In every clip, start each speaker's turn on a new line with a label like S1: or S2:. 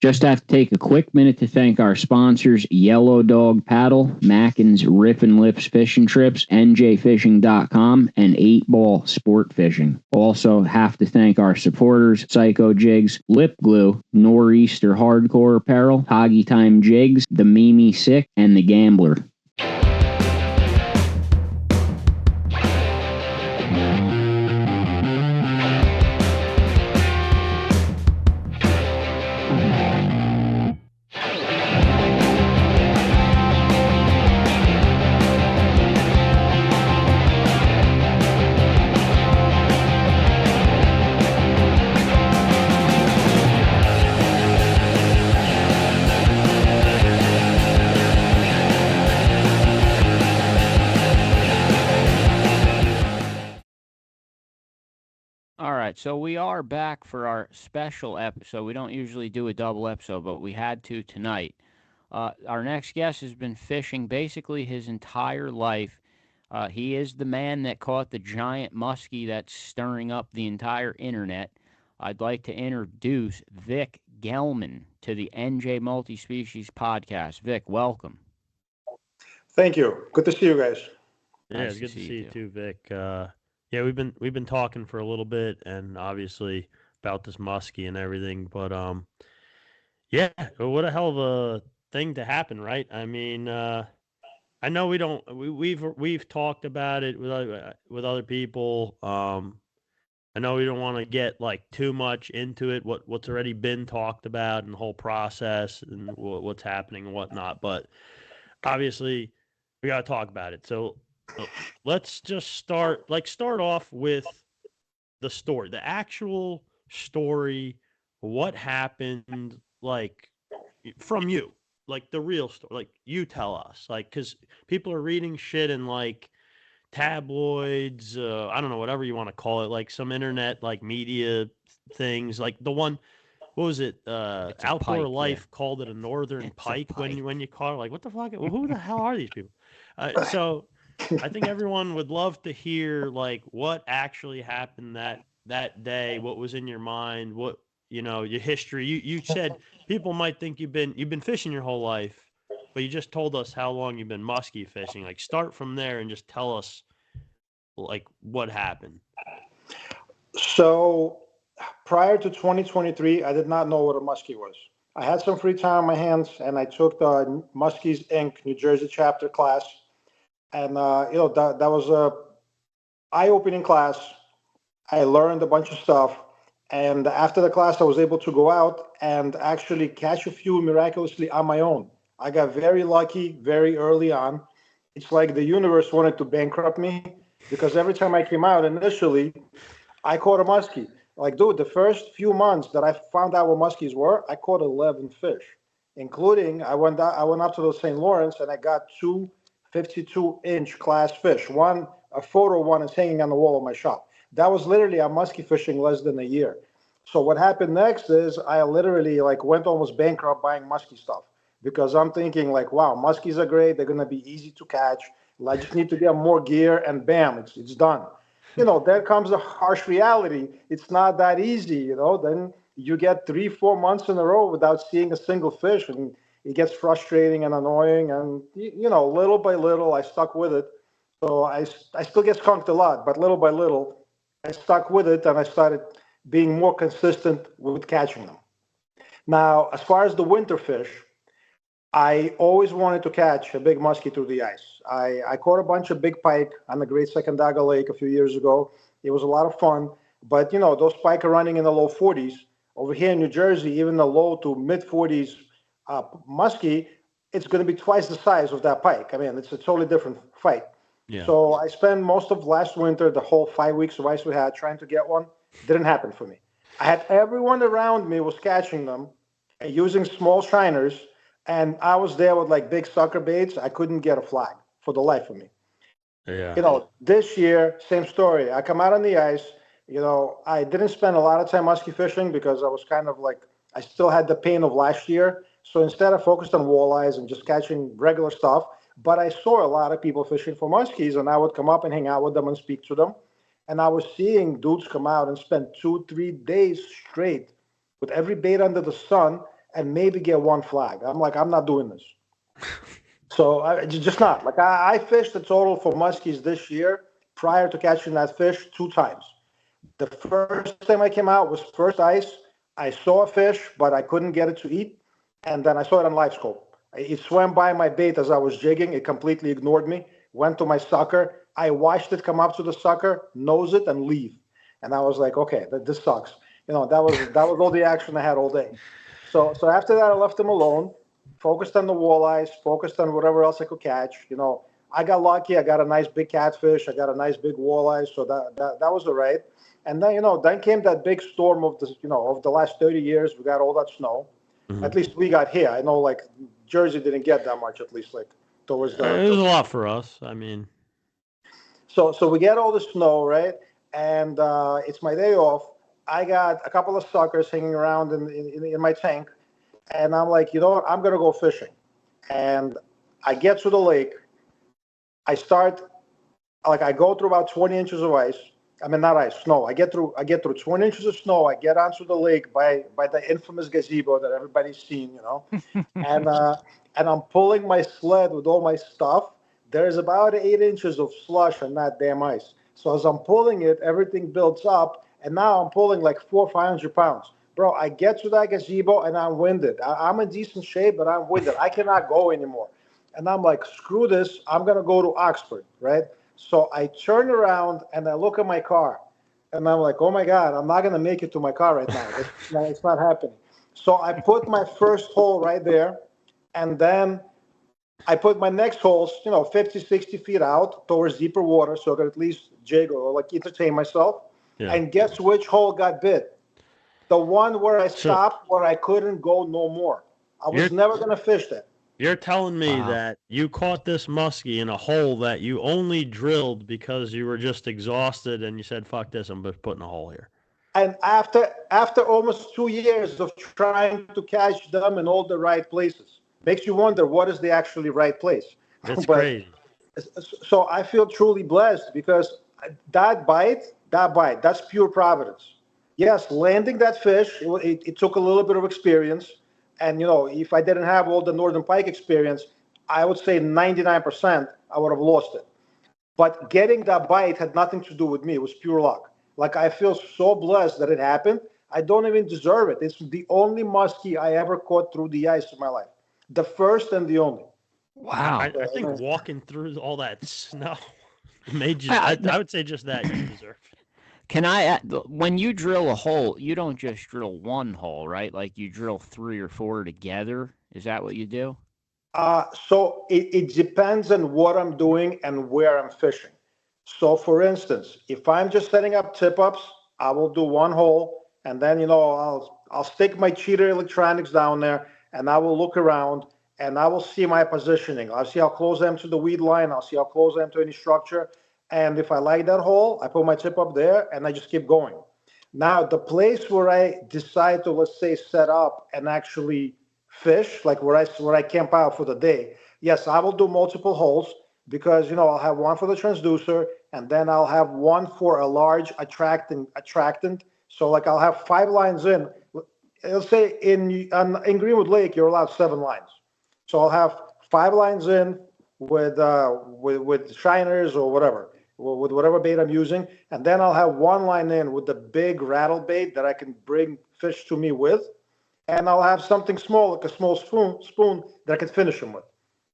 S1: Just have to take a quick minute to thank our sponsors, Yellow Dog Paddle, Mackin's Riff and Lips Fishing Trips, NJFishing.com, and 8 Ball Sport Fishing. Also have to thank our supporters, Psycho Jigs, Lip Glue, Nor'easter Hardcore Apparel, Hoggy Time Jigs, The Mimi Sick, and The Gambler. All right, so we are back for our special episode. We don't usually do a double episode, but we had to tonight. Our next guest has been fishing basically his entire life. He is the man that caught the giant muskie that's stirring up the entire internet. I'd like to introduce Vic Gelman to the NJ Multi-Species podcast. Vic, welcome.
S2: Thank you. Good to see you guys.
S3: Yeah, it's good to see you too, Vic. Yeah, we've been talking for a little bit, and obviously about this muskie and everything. But yeah, what a hell of a thing to happen, right? I mean, I know we've talked about it with other people. I know we don't want to get like too much into it. What's already been talked about and the whole process and what's happening and whatnot. But obviously, we got to talk about it. So. Let's just start off with the story, the actual story, what happened, like, from you, like the real story, like you tell us, like, because people are reading shit in like tabloids, I don't know, whatever you want to call it, like some internet, like media things, like the one, what was it? Outdoor
S1: pike,
S3: Life
S1: yeah.
S3: called it a northern
S1: It's a
S3: pike
S1: pike.
S3: when you caught it. Like, what the fuck? Well, who the hell are these people? So I think everyone would love to hear like what actually happened that day, what was in your mind, what your history. You said people might think you've been fishing your whole life, but you just told us how long you've been muskie fishing. Like start from there and just tell us like what happened.
S2: So prior to 2023, I did not know what a muskie was. I had some free time on my hands, and I took the Muskies Inc. New Jersey chapter class. And that was a eye-opening class. I learned a bunch of stuff, and after the class, I was able to go out and actually catch a few miraculously on my own. I got very lucky very early on. It's like the universe wanted to bankrupt me because every time I came out initially, I caught a muskie. Like, dude, the first few months that I found out what muskies were, I caught 11 fish, including I went up to the St. Lawrence and I got two 52-inch class fish. One, a photo one is hanging on the wall of my shop. That was literally a muskie fishing less than a year. So what happened next is I literally like went almost bankrupt buying muskie stuff because I'm thinking like, wow, muskies are great. They're gonna be easy to catch. I just need to get more gear and bam, it's done. There comes the harsh reality. It's not that easy. Then you get 3-4 months in a row without seeing a single fish, and it gets frustrating and annoying. And little by little, I stuck with it. So I still get skunked a lot, but little by little, I stuck with it, and I started being more consistent with catching them. Now, as far as the winter fish, I always wanted to catch a big muskie through the ice. I caught a bunch of big pike on the Great Sacandaga Lake a few years ago. It was a lot of fun, but those pike are running in the low 40s. Over here in New Jersey, even the low to mid 40s muskie, it's going to be twice the size of that pike. I mean, it's a totally different fight.
S3: Yeah.
S2: So I spent most of last winter, the whole 5 weeks of ice we had, trying to get one. Didn't happen for me. I had everyone around me was catching them using small shiners. And I was there with like big sucker baits. I couldn't get a flag for the life of me.
S3: Yeah.
S2: This year, same story. I come out on the ice. I didn't spend a lot of time muskie fishing because I was kind of like, I still had the pain of last year. So instead, I focused on walleyes and just catching regular stuff. But I saw a lot of people fishing for muskies, and I would come up and hang out with them and speak to them. And I was seeing dudes come out and spend 2-3 days straight with every bait under the sun, and maybe get one flag. I'm like, I'm not doing this. So just not. Like I fished the total for muskies this year prior to catching that fish 2 times. The first time I came out was first ice. I saw a fish, but I couldn't get it to eat. And then I saw it on live scope. It swam by my bait as I was jigging. It completely ignored me, went to my sucker. I watched it come up to the sucker, nose it, and leave. And I was like, okay, this sucks. That was all the action I had all day. So after that, I left him alone, focused on the walleyes, focused on whatever else I could catch. I got lucky. I got a nice big catfish. I got a nice big walleye. So that was all right. And then, then came that big storm of the last 30 years. We got all that snow. Mm-hmm. At least we got here. I know, like, Jersey didn't get that much, at least, like, towards the...
S3: It was a lot for us. I mean...
S2: So we get all the snow, right? And it's my day off. I got a couple of suckers hanging around in my tank. And I'm like, you know what? I'm going to go fishing. And I get to the lake. I go through about 20 inches of ice. I mean, not ice, snow. I get through 20 inches of snow. I get onto the lake by the infamous gazebo that everybody's seen, and I'm pulling my sled with all my stuff. There's about 8 inches of slush on that damn ice. So as I'm pulling it, everything builds up, and now I'm pulling like 400 or 500 pounds. Bro, I get to that gazebo and I'm winded. I'm in decent shape, but I'm winded. I cannot go anymore. And I'm like, screw this. I'm gonna go to Oxford, right? So I turn around and I look at my car, and I'm like, oh my God, I'm not going to make it to my car right now. It's not happening. So I put my first hole right there, and then I put my next holes, 50, 60 feet out towards deeper water so I could at least jig or like entertain myself. Yeah. And guess which hole got bit? The one where I stopped, where I couldn't go no more. I was never going to fish that.
S3: You're telling me that you caught this muskie in a hole that you only drilled because you were just exhausted and you said, fuck this, I'm just putting a hole here.
S2: And after almost 2 years of trying to catch them in all the right places, makes you wonder, what is the actually right place?
S3: It's crazy.
S2: So I feel truly blessed because that bite, that's pure providence. Yes, landing that fish, it took a little bit of experience. And, if I didn't have all the Northern Pike experience, I would say 99% I would have lost it. But getting that bite had nothing to do with me. It was pure luck. Like, I feel so blessed that it happened. I don't even deserve it. It's the only muskie I ever caught through the ice in my life. The first and the only.
S3: Wow. I think walking through all that snow made you, I would say just that you deserve it.
S1: Can when you drill a hole, you don't just drill one hole, right? Like you drill 3 or 4 together. Is that what you do?
S2: So it depends on what I'm doing and where I'm fishing. So for instance, if I'm just setting up tip-ups, I will do one hole, and then, I'll stick my cheater electronics down there, and I will look around, and I will see my positioning. I'll see how close I am to the weed line. I'll see how close I am to any structure. And if I like that hole, I put my tip up there and I just keep going. Now, the place where I decide to, let's say, set up and actually fish, like where I camp out for the day, yes, I will do multiple holes because, I'll have one for the transducer and then I'll have one for a large attractant. So like I'll have 5 lines in. Let's say in Greenwood Lake, you're allowed 7 lines. So I'll have 5 lines in with shiners or whatever. With whatever bait I'm using, and then I'll have 1 line in with the big rattle bait that I can bring fish to me with, and I'll have something small, like a small spoon that I can finish them with.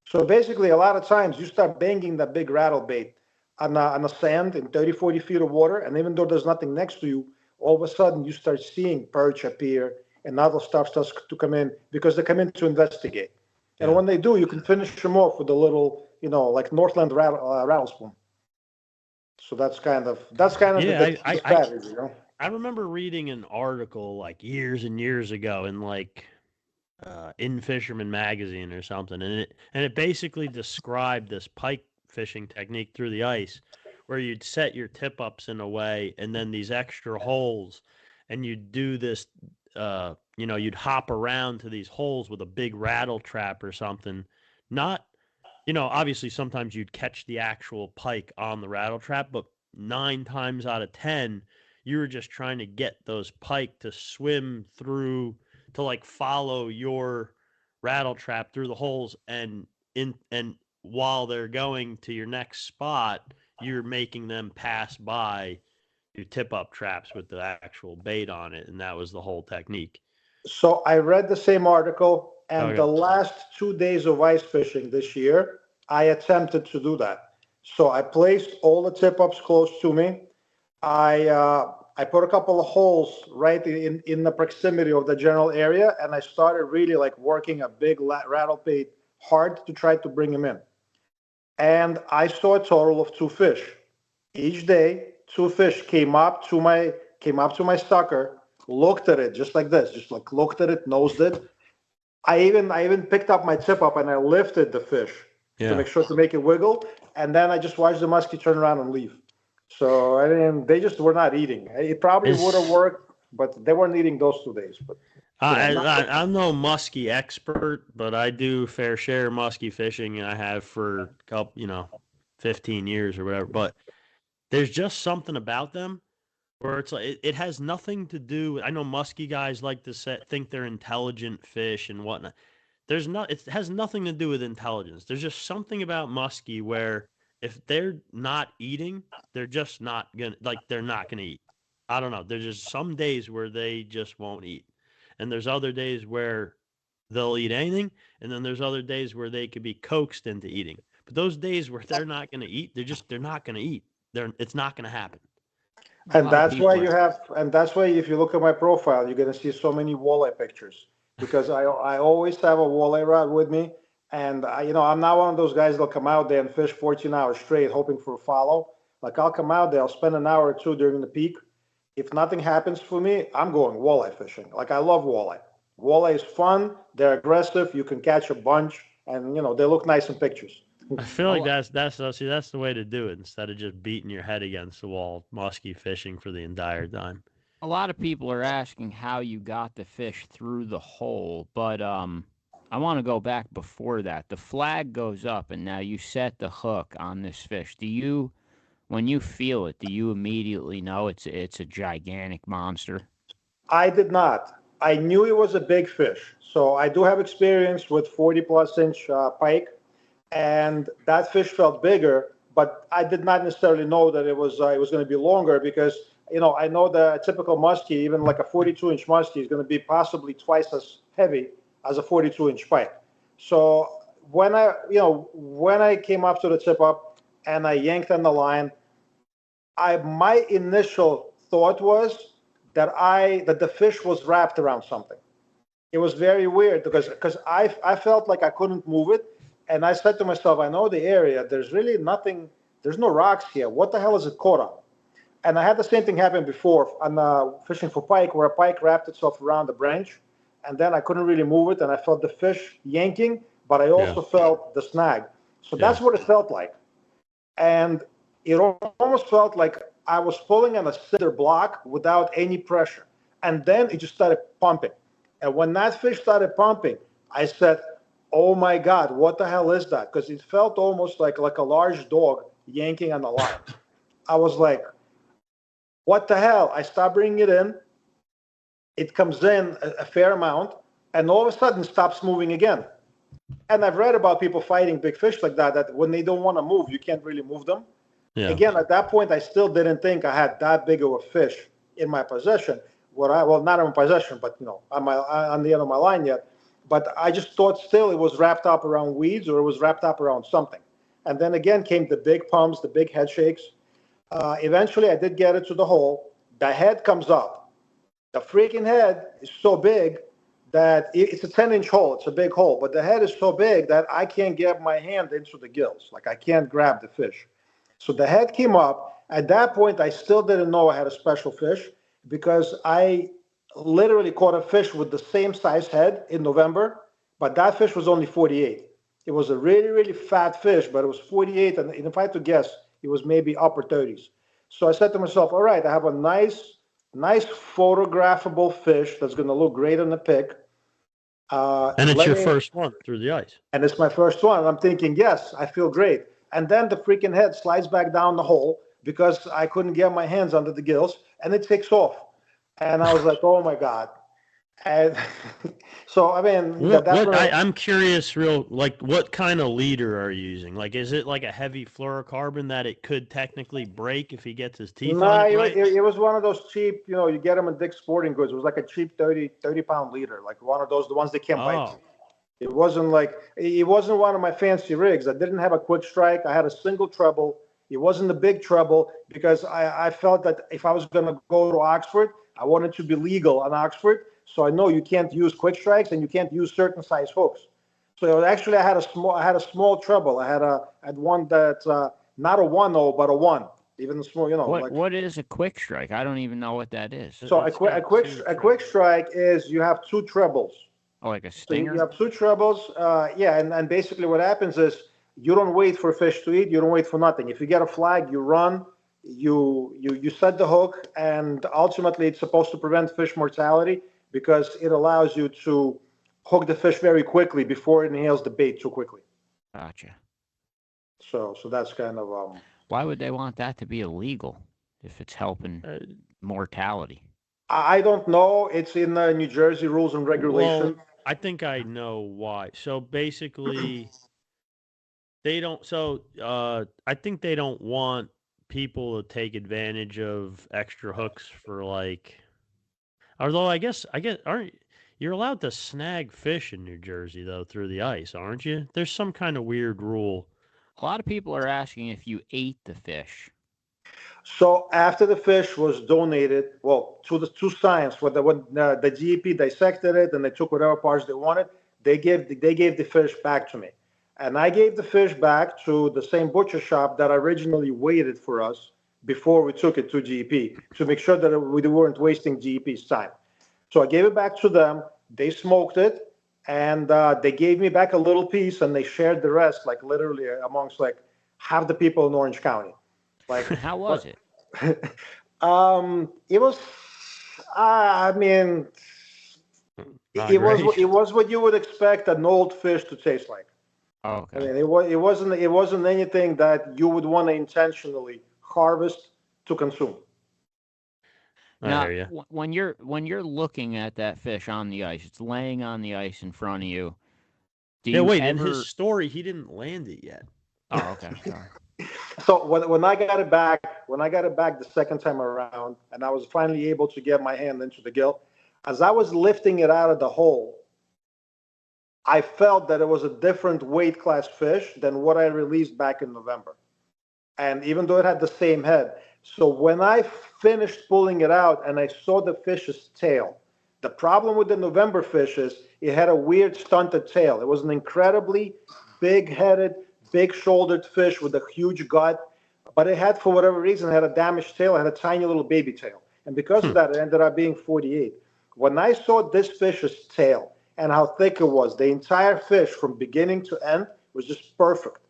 S2: So basically, a lot of times you start banging that big rattle bait on the sand in 30, 40 feet of water, and even though there's nothing next to you, all of a sudden you start seeing perch appear, and other stuff starts to come in because they come in to investigate. And when they do, you can finish them off with a little, like Northland rattle spoon. So that's kind of the strategy,
S3: I remember reading an article like years and years ago in like In Fisherman magazine or something, and it basically described this pike fishing technique through the ice, where you'd set your tip ups in a way, and then these extra holes, and you'd do this. You'd hop around to these holes with a big rattle trap or something, not. Obviously sometimes you'd catch the actual pike on the rattle trap, but 9 times out of 10, you were just trying to get those pike to swim through to like follow your rattle trap through the holes, and while they're going to your next spot, you're making them pass by your tip-up traps with the actual bait on it, and that was the whole technique.
S2: So I read the same article, and
S3: Okay.
S2: the last 2 days of ice fishing this year, I attempted to do that. So I placed all the tip-ups close to me. I put a couple of holes right in the proximity of the general area, and I started really like working a big rattle bait hard to try to bring him in. And I saw a total of 2 fish. Each day, 2 fish came up to my sucker, looked at it just like this, just like looked at it, nosed it. I even picked up my tip up and I lifted the fish to make sure to make it wiggle, and then I just watched the muskie turn around and leave. So I mean, they just were not eating. It probably would have worked, but they weren't eating those 2 days. But
S3: I'm no muskie expert, but I do fair share muskie fishing, and I have for 15 years or whatever. But there's just something about them where it's like it has nothing to do. I know muskie guys like to think they're intelligent fish and whatnot. It has nothing to do with intelligence. There's just something about muskie where if they're not eating, they're just not they're not gonna eat. I don't know. There's just some days where they just won't eat, and there's other days where they'll eat anything, and then there's other days where they could be coaxed into eating. But those days where they're not gonna eat, they're not gonna eat. It's not gonna happen.
S2: And that's why if you look at my profile, you're going to see so many walleye pictures, because I always have a walleye rod with me. And I'm not one of those guys that'll come out there and fish 14 hours straight hoping for a follow. Like, I'll come out there, I'll spend an hour or two during the peak. If nothing happens for me, I'm going walleye fishing. Like, I love walleye. Walleye is fun. They're aggressive. You can catch a bunch, and they look nice in pictures.
S3: I feel like that's the way to do it, instead of just beating your head against the wall, muskie fishing for the entire time.
S1: A lot of people are asking how you got the fish through the hole, but I want to go back before that. The flag goes up, and now you set the hook on this fish. When you feel it, do you immediately know it's a gigantic monster?
S2: I did not. I knew it was a big fish, so I do have experience with 40-plus inch pike. And that fish felt bigger, but I did not necessarily know that it was going to be longer, because I know the typical muskie, even like a 42-inch muskie, is going to be possibly twice as heavy as a 42-inch pike. So when I came up to the tip up and I yanked on the line, my initial thought was that the fish was wrapped around something. It was very weird because I felt like I couldn't move it. And I said to myself, I know the area. There's really nothing. There's no rocks here. What the hell is it caught on? And I had the same thing happen before on fishing for pike, where a pike wrapped itself around the branch, and then I couldn't really move it, and I felt the fish yanking, but I also felt the snag. So that's what it felt like. And it almost felt like I was pulling on a cinder block without any pressure. And then it just started pumping. And when that fish started pumping, I said, oh my God, what the hell is that? Because it felt almost like a large dog yanking on the line. I was like, what the hell? I start bringing it in. It comes in a fair amount, and all of a sudden stops moving again. And I've read about people fighting big fish like that when they don't want to move, you can't really move them. Yeah. Again, at that point, I still didn't think I had that big of a fish in my possession. Not in my possession, but on the end of my line yet. But I just thought still it was wrapped up around weeds, or it was wrapped up around something. And then again came the big pumps, the big head shakes. Eventually, I did get it to the hole. The head comes up. The freaking head is so big that it's a 10-inch hole. It's a big hole. But the head is so big that I can't get my hand into the gills. Like, I can't grab the fish. So the head came up. At that point, I still didn't know I had a special fish, because I literally caught a fish with the same size head in November, but that fish was only 48. It was a really, really fat fish, but it was 48, and if I had to guess, it was maybe upper 30s. So I said to myself, all right, I have a nice photographable fish that's going to look great on the pic.
S3: And it's your first one through the ice.
S2: And it's my first one. And I'm thinking, yes, I feel great. And then the freaking head slides back down the hole because I couldn't get my hands under the gills, and it takes off. And I was like, oh my God. And so, I mean, that's what
S3: I'm curious, like, what kind of leader are you using? Like, is it like a heavy fluorocarbon that it could technically break if he gets his teeth on it right?
S2: It was one of those cheap, you get them in Dick's Sporting Goods. It was like a cheap 30-pound leader, like one of those, the ones that can't bite. It wasn't one of my fancy rigs. I didn't have a quick strike. I had a single treble. It wasn't a big treble because I felt that if I was going to go to Oxford, I wanted to be legal in Oxford. So I know you can't use quick strikes and you can't use certain size hooks. So actually, I had a small treble. I had one that's not a 1-0, but a 1. Even small,
S1: What is a quick strike? I don't even know what that is.
S2: So a quick strike is you have two trebles.
S1: Oh, like a stinger?
S2: So you have two trebles. And basically what happens is you don't wait for fish to eat. You don't wait for nothing. If you get a flag, you run. You set the hook, and ultimately it's supposed to prevent fish mortality because it allows you to hook the fish very quickly before it inhales the bait too quickly.
S1: Gotcha.
S2: So that's kind of
S1: Why would they want that to be illegal if it's helping mortality?
S2: I don't know. It's in the New Jersey rules and regulations.
S3: Well, I think I know why. So basically, they don't. So I think they don't want people to take advantage of extra hooks for like. Although I guess aren't you're allowed to snag fish in New Jersey though through the ice, aren't you? There's some kind of weird rule.
S1: A lot of people are asking if you ate the fish.
S2: So after the fish was donated, to science, when the GEP dissected it and they took whatever parts they wanted, they gave the fish back to me, and I gave the fish back to the same butcher shop that originally waited for us before we took it to GEP to make sure that we weren't wasting GEP's time. So I gave it back to them. They smoked it, and they gave me back a little piece, and they shared the rest, like literally amongst like half the people in Orange County. Like,
S1: how was it?
S2: It was. I mean, it was what you would expect an old fish to taste like.
S1: Oh, okay.
S2: I mean, it wasn't anything that you would want to intentionally harvest to consume.
S1: Now, when you're looking at that fish on the ice, it's laying on the ice in front of you.
S3: In his story, he didn't land it yet.
S1: Oh, okay. Sorry.
S2: So when I got it back the second time around, and I was finally able to get my hand into the gill, as I was lifting it out of the hole, I felt that it was a different weight class fish than what I released back in November. And even though it had the same head, so when I finished pulling it out and I saw the fish's tail, the problem with the November fish is it had a weird stunted tail. It was an incredibly big-headed, big-shouldered fish with a huge gut, but it had, for whatever reason, had a damaged tail. It had a tiny little baby tail. And because of that, it ended up being 48. When I saw this fish's tail and how thick it was, the entire fish from beginning to end was just perfect.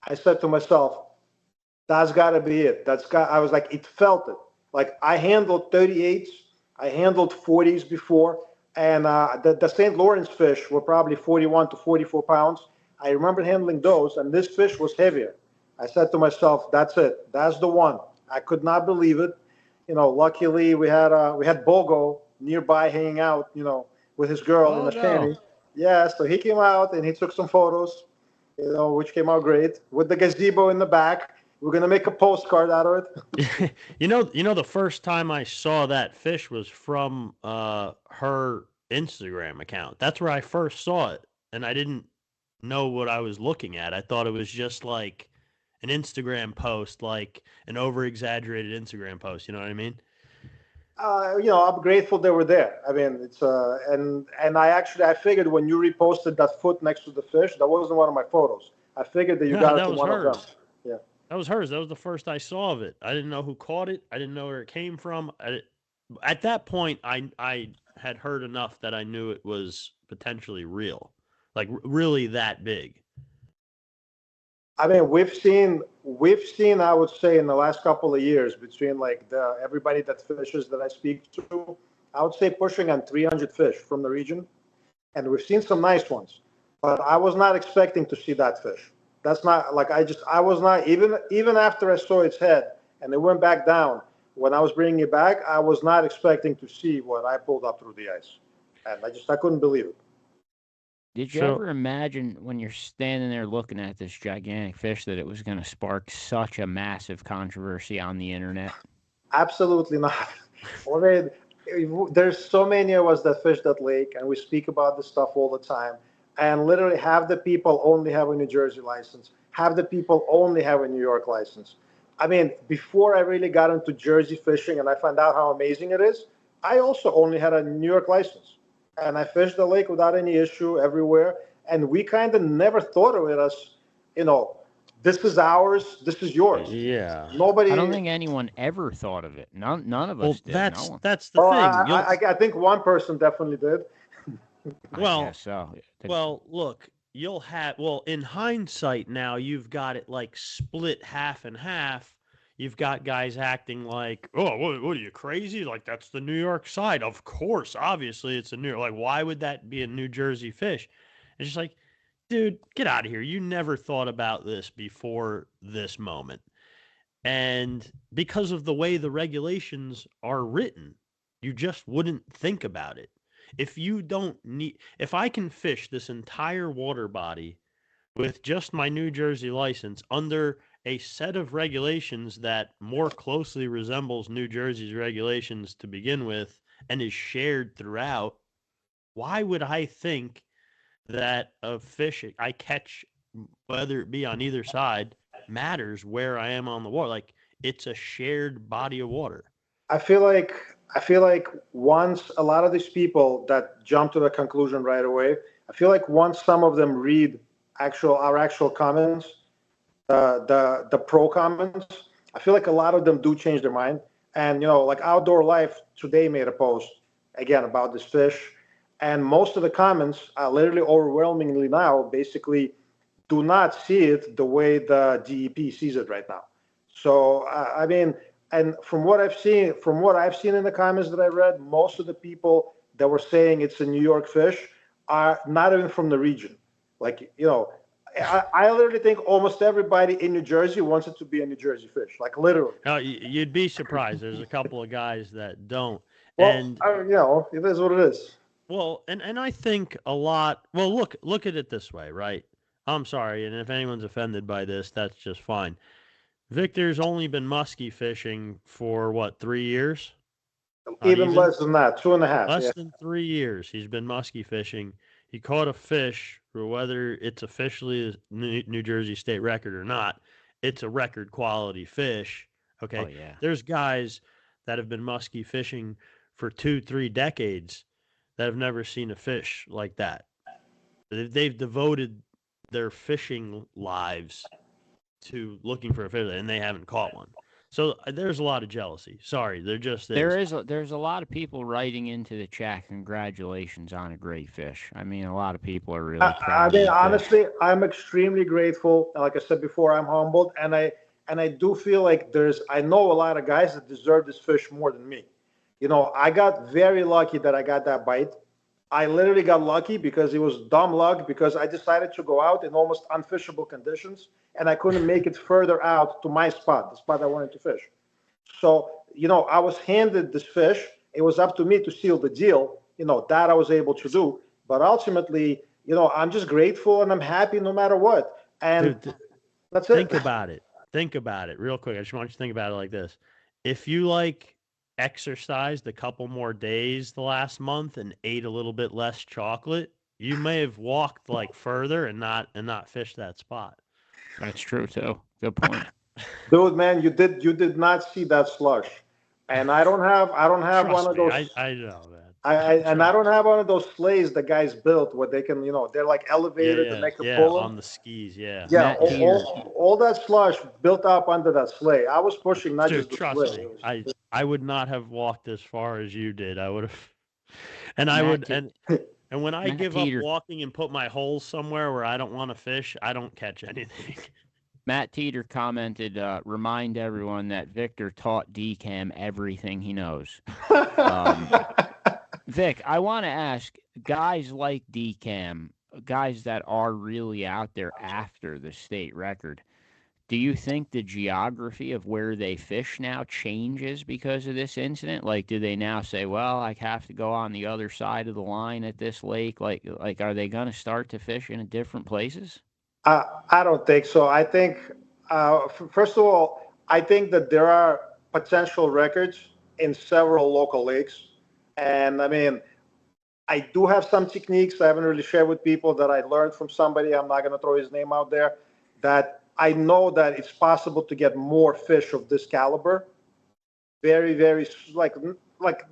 S2: I said to myself, that's got to be it. I was like, it felt it. Like, I handled 38s, I handled 40s before, and the St. Lawrence fish were probably 41 to 44 pounds. I remember handling those, and this fish was heavier. I said to myself, that's it. That's the one. I could not believe it. Luckily we had Bogo nearby hanging out, with his girl in the shanty. Yeah, so he came out and he took some photos, which came out great with the gazebo in the back. We're gonna make a postcard out of
S3: it. The first time I saw that fish was from her Instagram account. That's where I first saw it, and I didn't know what I was looking at. I thought it was just like an Instagram post, like an over-exaggerated Instagram post. You know what I mean?
S2: I'm grateful they were there. I mean, it's and I figured when you reposted that foot next to the fish, that wasn't one of my photos. I figured that you got it from one of them. Yeah.
S3: That was hers. That was the first I saw of it. I didn't know who caught it. I didn't know where it came from. At that point, I had heard enough that I knew it was potentially real, like really that big.
S2: I mean, we've seen. I would say in the last couple of years, between like everybody that fishes that I speak to, I would say pushing on 300 fish from the region, and we've seen some nice ones. But I was not expecting to see that fish. That's not like I was not even after I saw its head and it went back down. When I was bringing it back, I was not expecting to see what I pulled up through the ice. And I couldn't believe it.
S1: Did you ever imagine when you're standing there looking at this gigantic fish that it was going to spark such a massive controversy on the internet?
S2: Absolutely not. There's so many of us that fish that lake, and we speak about this stuff all the time. And literally, half the people only have a New Jersey license. Half the people only have a New York license. I mean, before I really got into Jersey fishing and I found out how amazing it is, I also only had a New York license. And I fished the lake without any issue everywhere. And we kind of never thought of it as, this is ours, this is yours.
S3: Yeah.
S2: Nobody.
S1: I don't think anyone ever thought of it. None of us did.
S3: That's
S1: no
S3: that's the thing.
S2: I think one person definitely did.
S3: Well,
S1: so.
S3: Well, look, in hindsight now, you've got it like split half and half. You've got guys acting like, oh, what are you, crazy? Like, that's the New York side. Of course, obviously, it's a New York. Like, why would that be a New Jersey fish? It's just like, dude, get out of here. You never thought about this before this moment. And because of the way the regulations are written, you just wouldn't think about it. If I can fish this entire water body with just my New Jersey license under a set of regulations that more closely resembles New Jersey's regulations to begin with and is shared throughout, why would I think that a fish I catch, whether it be on either side, matters where I am on the water? Like, it's a shared body of water.
S2: I feel like once a lot of these people that jump to the conclusion right away, I feel like once some of them read our actual comments, the pro comments, I feel like a lot of them do change their mind. And like Outdoor Life today made a post again about this fish, and most of the comments are literally overwhelmingly now basically do not see it the way the DEP sees it right now. So I mean. And from what I've seen in the comments that I read, most of the people that were saying it's a New York fish are not even from the region. Like, I literally think almost everybody in New Jersey wants it to be a New Jersey fish, like literally.
S3: No, you'd be surprised. There's a couple of guys that don't.
S2: Well,
S3: and
S2: it is what it is.
S3: Well, and I think a lot. Well, look at it this way, right? I'm sorry, and if anyone's offended by this, that's just fine. Victor's only been muskie fishing for what, 3 years?
S2: Even less than that, 2.5.
S3: Less than 3 years he's been muskie fishing. He caught a fish, or whether it's officially a New Jersey state record or not, it's a record quality fish. Okay.
S1: Oh, yeah.
S3: There's guys that have been muskie fishing for 2-3 decades that have never seen a fish like that. They've devoted their fishing lives to looking for a fish, and they haven't caught one. So there's a lot of jealousy. Sorry, there's
S1: a lot of people writing into the chat. Congratulations on a great fish. I mean, a lot of people are really proud.
S2: I mean, honestly, I'm extremely grateful. Like I said before, I'm humbled, and I do feel like I know a lot of guys that deserve this fish more than me. I got very lucky that I got that bite. I literally got lucky because it was dumb luck, because I decided to go out in almost unfishable conditions, and I couldn't make it further out to my spot, the spot I wanted to fish. So, I was handed this fish. It was up to me to seal the deal, that I was able to do. But ultimately, I'm just grateful and I'm happy no matter what. And that's it.
S3: Think about it real quick. I just want you to think about it like this. If you exercised a couple more days the last month and ate a little bit less chocolate, you may have walked further and not fished that spot.
S1: That's true too. Good point.
S2: Dude, man, you did not see that slush. And I don't have
S3: Trust
S2: one of those.
S3: I know, man.
S2: I don't have one of those sleighs the guys built where they can, they're elevated and they can pull them
S3: on the skis. Yeah.
S2: All that slush built up under that sleigh. I was pushing not just the sleigh.
S3: Me, I would not have walked as far as you did. I would have, and when I give up walking and put my holes somewhere where I don't want to fish, I don't catch anything.
S1: Matt Teeter commented, remind everyone that Victor taught DCAM everything he knows. Vic, I want to ask, guys like DCAM, guys that are really out there after the state record, do you think the geography of where they fish now changes because of this incident? Like, do they now say, well, I have to go on the other side of the line at this lake? Like, are they going to start to fish in different places?
S2: I don't think so. I think, first of all, I think that there are potential records in several local lakes. And I mean, I do have some techniques I haven't really shared with people that I learned from somebody. I'm not going to throw his name out there. That I know that it's possible to get more fish of this caliber. Very, very like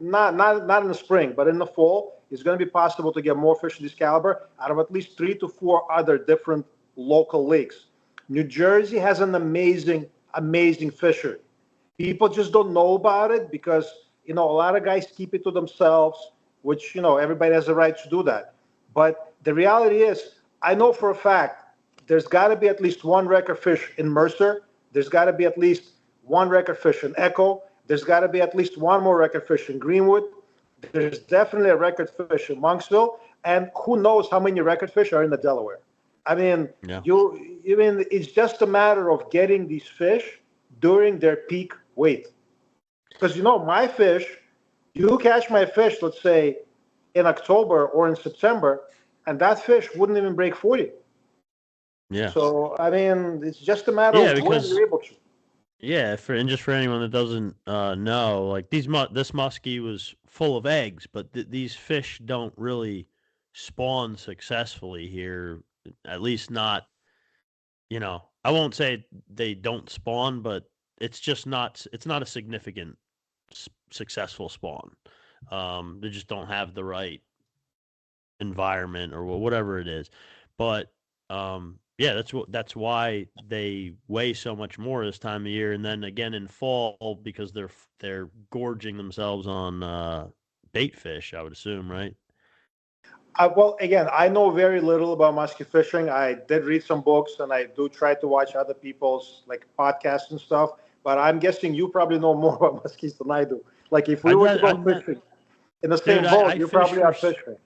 S2: not in the spring, but in the fall, it's going to be possible to get more fish of this caliber out of at least 3 to 4 other different local lakes. New Jersey has an amazing fishery. People just don't know about it because a lot of guys keep it to themselves, which everybody has the right to do that. But the reality is, I know for a fact there's got to be at least one record fish in Mercer. There's got to be at least one record fish in Echo. There's got to be at least one more record fish in Greenwood. There's definitely a record fish in Monksville, and who knows how many record fish are in the Delaware. I mean,
S3: Yeah.
S2: It's just a matter of getting these fish during their peak weight. Because my fish, you catch my fish, let's say, in October or in September, and that fish wouldn't even break 40.
S3: Yeah.
S2: So I mean, it's just a matter of when you're able to.
S3: Yeah, and just for anyone that doesn't know, like this muskie was full of eggs, but these fish don't really spawn successfully here. At least not, I won't say they don't spawn, but it's just not. It's not a significant successful spawn. They just don't have the right environment or whatever it is. But yeah, that's why they weigh so much more this time of year, and then again in fall because they're gorging themselves on bait fish, I would assume, right?
S2: Well, again, I know very little about muskie fishing. I did read some books, and I do try to watch other people's podcasts and stuff. But I'm guessing you probably know more about muskies than I do. Like if we were to go fishing in the same boat, you probably are fishing.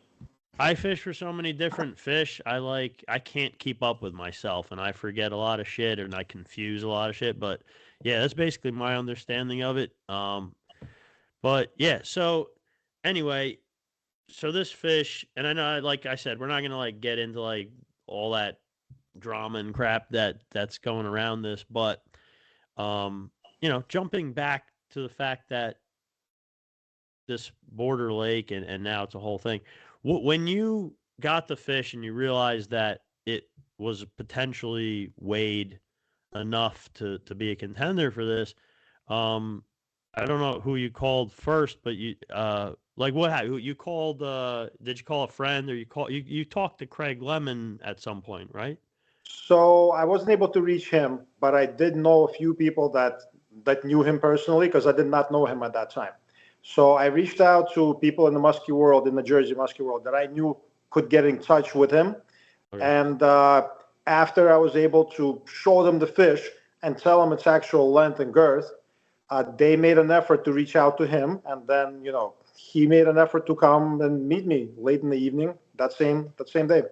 S3: I fish for so many different fish. I can't keep up with myself, and I forget a lot of shit, and I confuse a lot of shit. But yeah, that's basically my understanding of it. But yeah, so anyway, so this fish, and I know, like I said, we're not gonna get into all that drama and crap that's going around this, but jumping back to the fact that this border lake and now it's a whole thing. When you got the fish and you realized that it was potentially weighed enough to be a contender for this, I don't know who you called first, but you what you called? Did you call a friend or you talked to Craig Lemon at some point, right?
S2: So I wasn't able to reach him, but I did know a few people that knew him personally because I did not know him at that time. So I reached out to people in the muskie world, in the Jersey muskie world, that I knew could get in touch with him. Okay. And after I was able to show them the fish and tell them its actual length and girth, they made an effort to reach out to him. And then, he made an effort to come and meet me late in the evening that same day.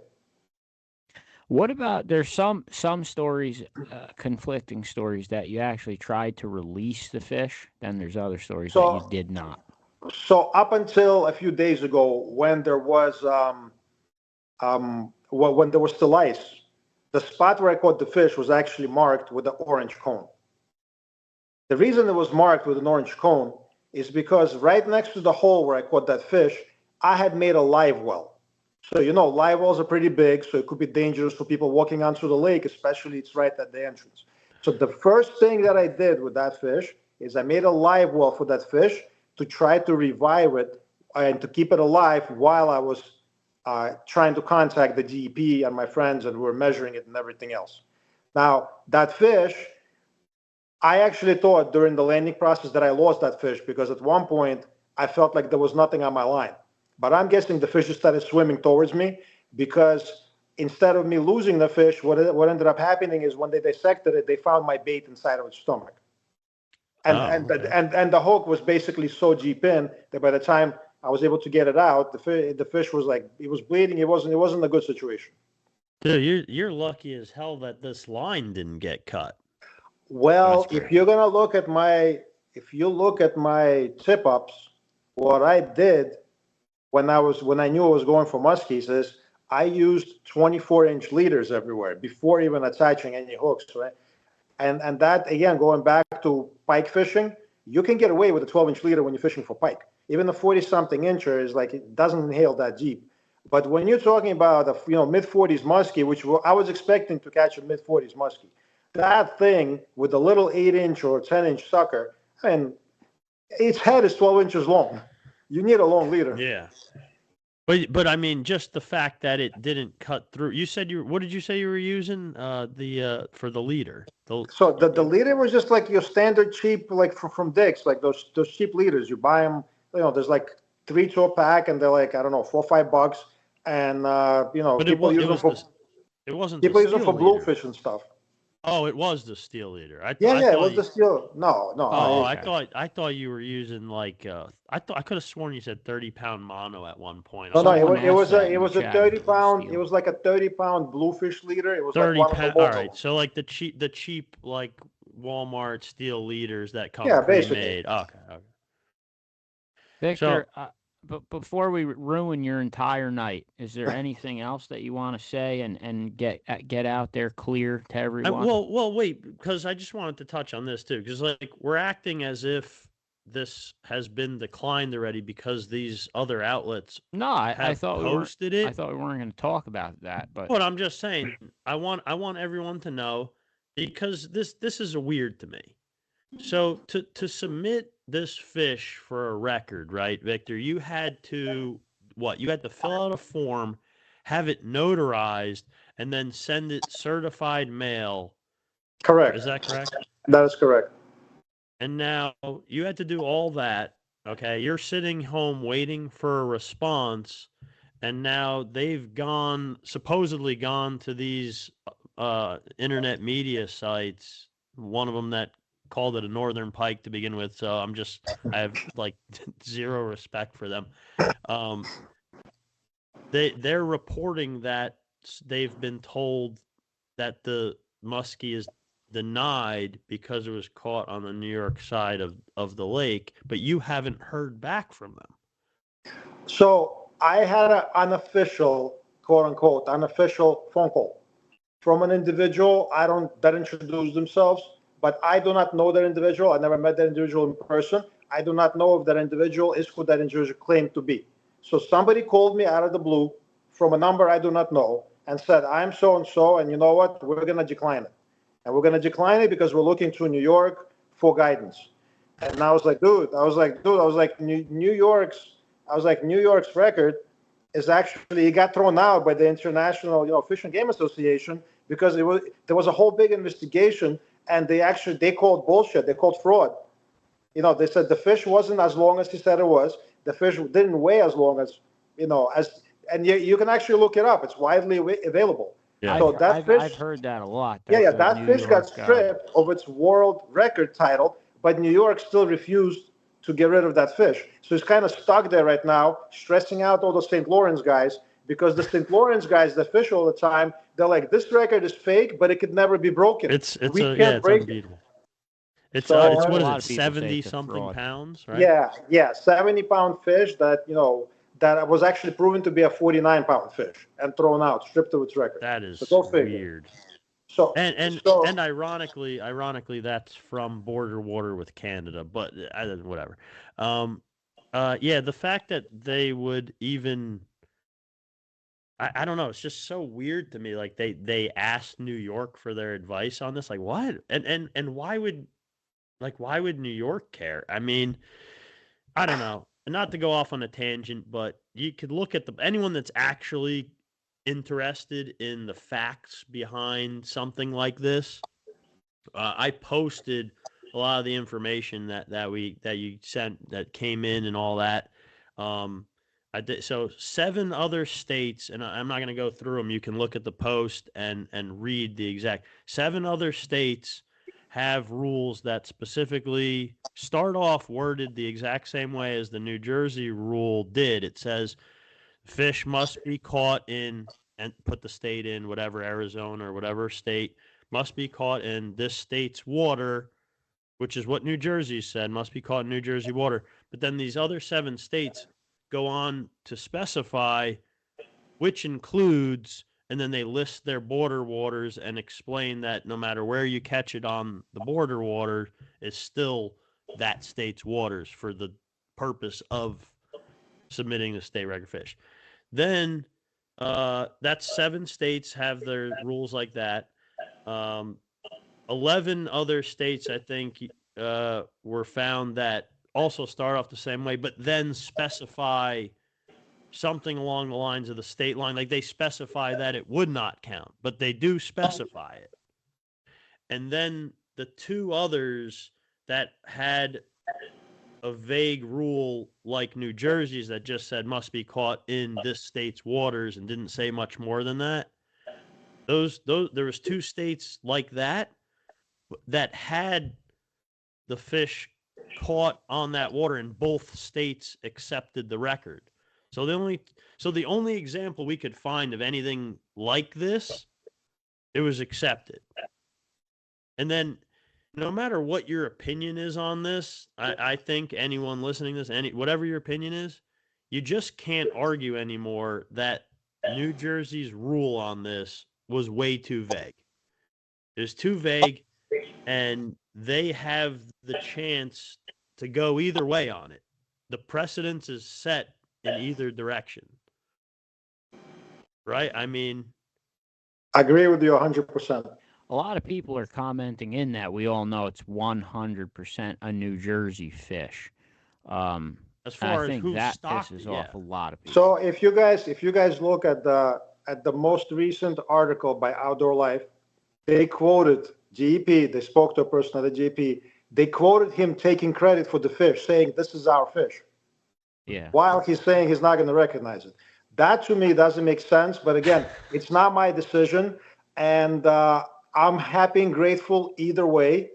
S1: What about, there's some stories, conflicting stories that you actually tried to release the fish. Then there's other stories that you did not.
S2: So up until a few days ago, when there was when there was still ice, the spot where I caught the fish was actually marked with an orange cone. The reason it was marked with an orange cone is because right next to the hole where I caught that fish, I had made a live well. So, live wells are pretty big, so it could be dangerous for people walking onto the lake, especially it's right at the entrance. So the first thing that I did with that fish is I made a live well for that fish to try to revive it and to keep it alive while I was trying to contact the DEP and my friends, and we were measuring it and everything else. Now, that fish, I actually thought during the landing process that I lost that fish because at one point I felt like there was nothing on my line. But I'm guessing the fish just started swimming towards me because instead of me losing the fish, what ended up happening is when they dissected it, they found my bait inside of its stomach. And the hook was basically so deep in that by the time I was able to get it out, the fish was it was bleeding. It wasn't a good situation.
S3: Dude, you're lucky as hell that this line didn't get cut.
S2: Well, if you look at my tip ups, what I did when I knew I was going for muskies is I used 24-inch leaders everywhere before even attaching any hooks, right? And that again, going back to pike fishing, you can get away with a 12-inch leader when you're fishing for pike. Even the 40-something incher is like it doesn't inhale that deep. But when you're talking about a mid-40s muskie, which I was expecting to catch a mid-40s muskie, that thing with a little 8-inch or 10-inch sucker, and its head is 12 inches long. You need a long leader.
S3: Yeah. But I mean, just the fact that it didn't cut through. You said what did you say you were using for the leader?
S2: So the leader was just like your standard cheap, like from Dick's, like those cheap leaders. You buy them, there's like 3 to a pack, and they're like, I don't know, $4 or $5, and
S3: but
S2: people use them for.
S3: It wasn't.
S2: People use them for
S3: leader.
S2: bluefish and stuff.
S3: Oh, it was the steel leader.
S2: It was the steel. No.
S3: Oh, okay. I thought you were using like I could have sworn you said 30-pound mono at one point.
S2: No, it was a 30-pound. It was like a 30-pound bluefish leader. It was 30 like pound.
S3: All right, so like the cheap like Walmart steel leaders that come pre-made. Okay.
S1: Victor, but before we ruin your entire night, is there anything else that you want to say and get out there clear to everyone?
S3: Well, wait, because I just wanted to touch on this too, because like we're acting as if this has been declined already because these other outlets
S1: I thought
S3: posted it.
S1: I thought we weren't going to talk about that, but
S3: I'm just saying I want everyone to know, because this is weird to me. So to submit this fish for a record, right, Victor, you had to fill out a form, have it notarized, and then send it certified mail.
S2: Correct.
S3: Is that correct?
S2: That is correct.
S3: And now you had to do all that. Okay, you're sitting home waiting for a response, and now they've supposedly gone to these internet media sites. One of them that called it a northern pike to begin with, so I have like zero respect for them. They're reporting that they've been told that the muskie is denied because it was caught on the New York side of the lake, but you haven't heard back from them.
S2: So I had an unofficial, quote unquote, unofficial phone call from an individual that introduced themselves, but I do not know that individual. I never met that individual in person. I do not know if that individual is who that individual claimed to be. So somebody called me out of the blue from a number I do not know and said, I'm so-and-so, and you know what? We're going to decline it. And we're going to decline it because we're looking to New York for guidance. And I was like, New York's record is actually, it got thrown out by the International, Fish and Game Association because there was a whole big investigation, and they called bullshit. They called fraud. They said the fish wasn't as long as he said it was. The fish didn't weigh as long as, and you can actually look it up. It's widely available.
S1: Yeah.
S2: So
S1: I've heard that a lot.
S2: That fish got stripped of its world record title, but New York still refused to get rid of that fish. So it's kind of stuck there right now, stressing out all the St. Lawrence guys, because the St. Lawrence guys that fish all the time, they're like, this record is fake, but it could never be broken.
S3: It's unbeatable. It's what is it, 70-something pounds, right?
S2: Yeah, 70-pound fish that was actually proven to be a 49-pound fish and thrown out, stripped of its record.
S3: That is weird.
S2: So
S3: and ironically, that's from border water with Canada, but whatever. The fact that they would even, I don't know, it's just so weird to me. Like they asked New York for their advice on this. Like what? And why would New York care? I mean, I don't know. Not to go off on a tangent, but you could look at anyone that's actually interested in the facts behind something like this. I posted a lot of the information that you sent that came in and all that. I did. So 7 other states, and I'm not going to go through them. You can look at the post and read the exact 7 other states have rules that specifically start off worded the exact same way as the New Jersey rule did. It says fish must be caught in, and put the state in, whatever, Arizona or whatever state, must be caught in this state's water, which is what New Jersey said, must be caught in New Jersey water. But then these other 7 states go on to specify which includes, and then they list their border waters and explain that no matter where you catch it on the border water, it's still that state's waters for the purpose of submitting the state record fish. Then that's 7 states have their rules like that. 11 other states, I think, were found that also start off the same way, but then specify something along the lines of the state line. Like they specify that it would not count, but they do specify it. And then the 2 others that had a vague rule like New Jersey's that just said must be caught in this state's waters and didn't say much more than that. Those there was 2 states like that had the fish caught on that water, and both states accepted the record. So the only example we could find of anything like this, it was accepted. And then no matter what your opinion is on this, I think anyone listening to this, whatever your opinion is, you just can't argue anymore that New Jersey's rule on this was way too vague. It was too vague, and they have the chance to go either way on it. The precedence is set in either direction. Right? I mean,
S2: I agree with you 100%.
S1: A lot of people are commenting in that we all know it's 100% a New Jersey fish.
S3: As far as who
S1: that
S3: stocked
S1: pisses
S3: it,
S1: off a lot of people.
S2: So if you guys look at the most recent article by Outdoor Life, they quoted GEP. They spoke to a person at the GEP. They quoted him taking credit for the fish, saying this is our fish.
S1: Yeah.
S2: While he's saying he's not going to recognize it. That to me doesn't make sense. But again, it's not my decision, and I'm happy and grateful either way.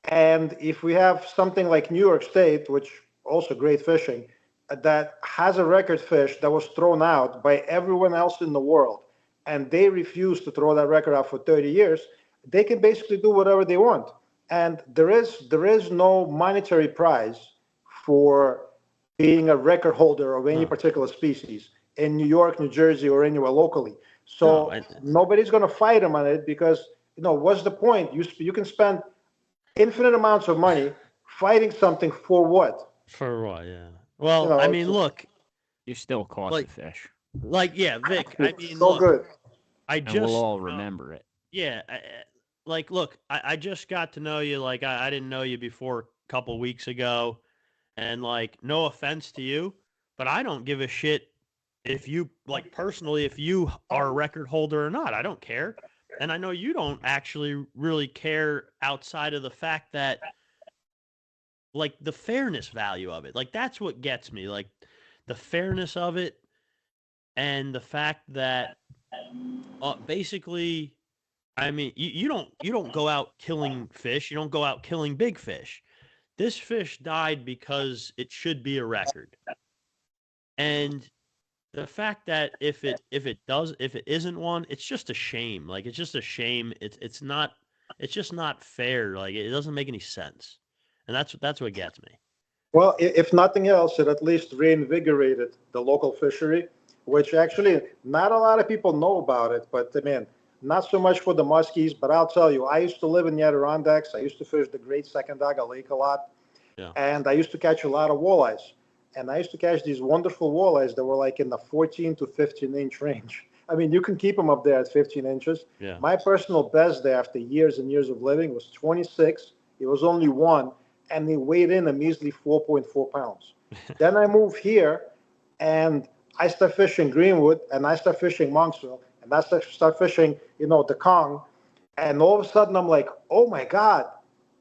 S2: And if we have something like New York State, which also great fishing, that has a record fish that was thrown out by everyone else in the world, and they refuse to throw that record out for 30 years, they can basically do whatever they want. And there is no monetary prize for being a record holder of any particular species in New York, New Jersey, or anywhere locally. So nobody's going to fight them on it because, what's the point? You can spend infinite amounts of money fighting something for what?
S3: For what, yeah. Well, I mean, look.
S1: You still caught the fish.
S3: Vic, I mean,
S2: so
S3: look.
S2: Good.
S1: We'll all remember it.
S3: Yeah. Look, I just got to know you. Like, I didn't know you before a couple weeks ago. And, no offense to you, but I don't give a shit if you, personally, if you are a record holder or not. I don't care. And I know you don't actually really care outside of the fact that, the fairness value of it. That's what gets me. The fairness of it and the fact that basically, I mean, you don't go out killing fish. You don't go out killing big fish. This fish died because it should be a record. And the fact that if it isn't one, it's just a shame. It's just a shame. It's just not fair. It doesn't make any sense. And that's what gets me.
S2: Well, if nothing else, it at least reinvigorated the local fishery, which actually not a lot of people know about it. But not so much for the muskies, but I'll tell you, I used to live in the Adirondacks. I used to fish the Great Sacandaga Lake a lot. Yeah. And I used to catch a lot of walleyes. And I used to catch these wonderful walleyes that were in the 14 to 15 inch range. I mean, you can keep them up there at 15 inches. Yeah. My personal best there after years and years of living was 26. It was only one, and they weighed in a measly 4.4 pounds. Then I moved here, and I started fishing Greenwood, and I started fishing Monksville, and I started fishing, the Kong. And all of a sudden, I'm like, oh, my God,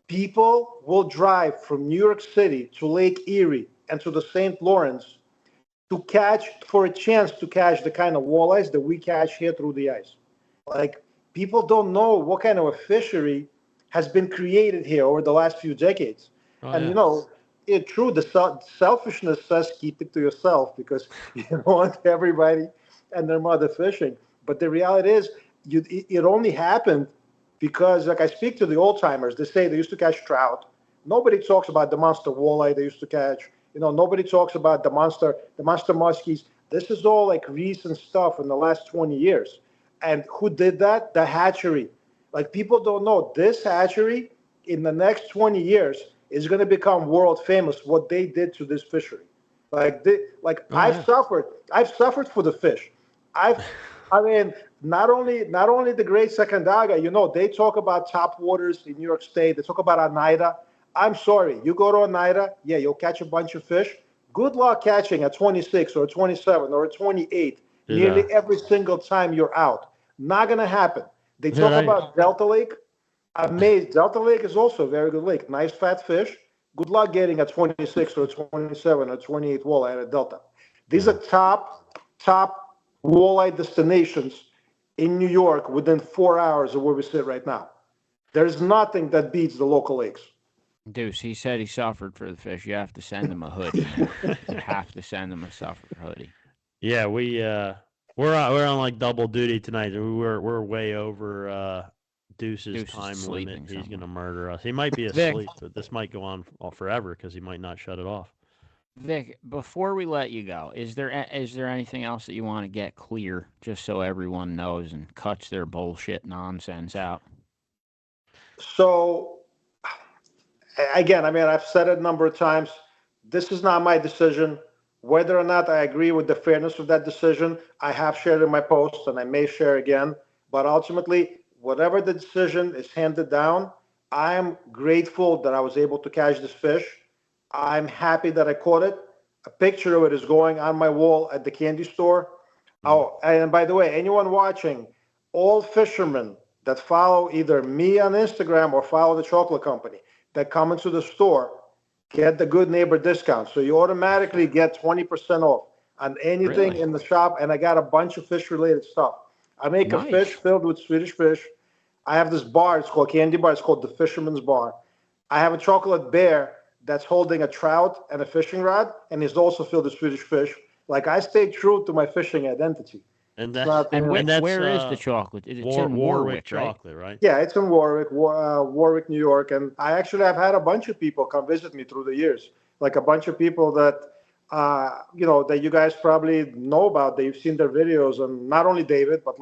S2: people will drive from New York City to Lake Erie and to the St. Lawrence for a chance to catch the kind of walleyes that we catch here through the ice. People don't know what kind of a fishery has been created here over the last few decades. It's true, the selfishness says keep it to yourself because you don't want everybody and their mother fishing. But the reality is, it only happened because like I speak to the old timers, they say they used to catch trout. Nobody talks about the monster walleye they used to catch. Nobody talks about the monster muskies. This is all like recent stuff in the last 20 years. And who did that? The hatchery. Like people don't know this hatchery in the next 20 years is going to become world famous. What they did to this fishery, I've suffered. I've suffered for the fish. I mean, not only the Great Sacandaga. They talk about top waters in New York State. They talk about Oneida. I'm sorry, you go to Oneida, yeah, you'll catch a bunch of fish. Good luck catching a 26 or a 27 or a 28 nearly every single time you're out. Not gonna happen. They talk about Delta Lake. Amazing. Delta Lake is also a very good lake. Nice fat fish. Good luck getting a 26 or a 27 or 28 walleye at a Delta. These are top walleye destinations in New York within 4 hours of where we sit right now. There's nothing that beats the local lakes.
S1: Deuce, he said he suffered for the fish. You have to send him a hoodie. You have to send him a suffered hoodie.
S3: Yeah, we're on like double duty tonight. We're way over Deuce's time limit. He's gonna murder us. He might be asleep, but this might go on forever because he might not shut it off.
S1: Vic, before we let you go, is there anything else that you want to get clear, just so everyone knows and cuts their bullshit nonsense out?
S2: So, again, I mean, I've said it a number of times. This is not my decision. Whether or not I agree with the fairness of that decision, I have shared in my post, and I may share again. But ultimately, whatever the decision is handed down, I'm grateful that I was able to catch this fish. I'm happy that I caught it. A picture of it is going on my wall at the candy store. Oh, and by the way, anyone watching, all fishermen that follow either me on Instagram or follow the chocolate company that come into the store get the good neighbor discount. So you automatically get 20% off on anything in the shop. And I got a bunch of fish related stuff. I make a fish filled with Swedish fish. I have this bar. It's called Candy Bar. It's called the Fisherman's Bar. I have a chocolate bear that's holding a trout and a fishing rod, and is also filled with Swedish fish. Like I stay true to my fishing identity.
S3: And
S1: where is the chocolate? It's in Warwick,
S3: chocolate, right?
S2: Yeah, it's in Warwick, New York. And I've had a bunch of people come visit me through the years, like a bunch of people that, that you guys probably know about. They've seen their videos, and not only David, but